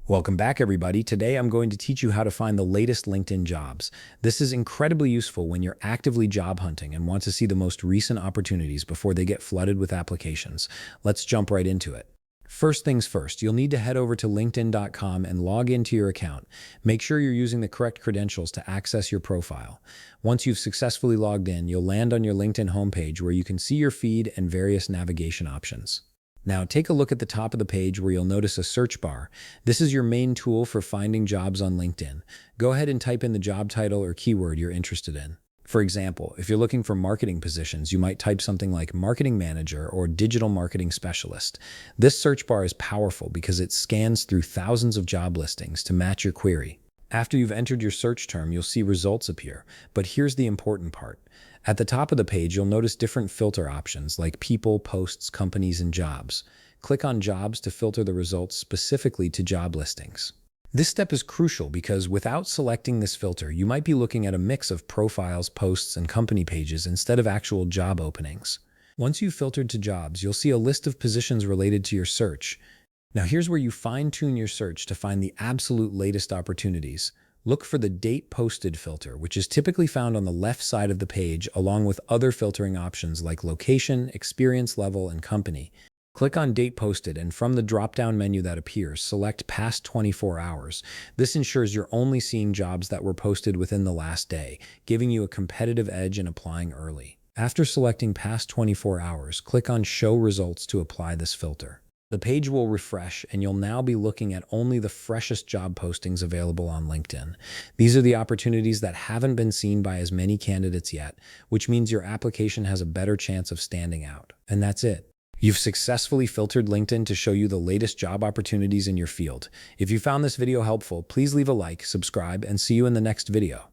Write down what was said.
Welcome back, everybody. Today, I'm going to teach you how to find the latest LinkedIn jobs. This is incredibly useful when you're actively job hunting and want to see the most recent opportunities before they get flooded with applications. Let's jump right into it. First things first, you'll need to head over to linkedin.com and log into your account. Make sure you're using the correct credentials to access your profile. Once you've successfully logged in, you'll land on your LinkedIn homepage where you can see your feed and various navigation options. Now, take a look at the top of the page where you'll notice a search bar. This is your main tool for finding jobs on LinkedIn. Go ahead and type in the job title or keyword you're interested in. For example, if you're looking for marketing positions, you might type something like marketing manager or digital marketing specialist. This search bar is powerful because it scans through thousands of job listings to match your query. After you've entered your search term, you'll see results appear. But here's the important part. At the top of the page, you'll notice different filter options like people, posts, companies, and jobs. Click on jobs to filter the results specifically to job listings. This step is crucial because without selecting this filter, you might be looking at a mix of profiles, posts, and company pages instead of actual job openings. Once you've filtered to jobs, you'll see a list of positions related to your search. Now here's where you fine-tune your search to find the absolute latest opportunities. Look for the Date Posted filter, which is typically found on the left side of the page, along with other filtering options like location, experience level, and company. Click on Date Posted, and from the drop-down menu that appears, select Past 24 hours. This ensures you're only seeing jobs that were posted within the last day, giving you a competitive edge in applying early. After selecting Past 24 hours, click on Show Results to apply this filter. The page will refresh, and you'll now be looking at only the freshest job postings available on LinkedIn. These are the opportunities that haven't been seen by as many candidates yet, which means your application has a better chance of standing out. And that's it. You've successfully filtered LinkedIn to show you the latest job opportunities in your field. If you found this video helpful, please leave a like, subscribe, and see you in the next video.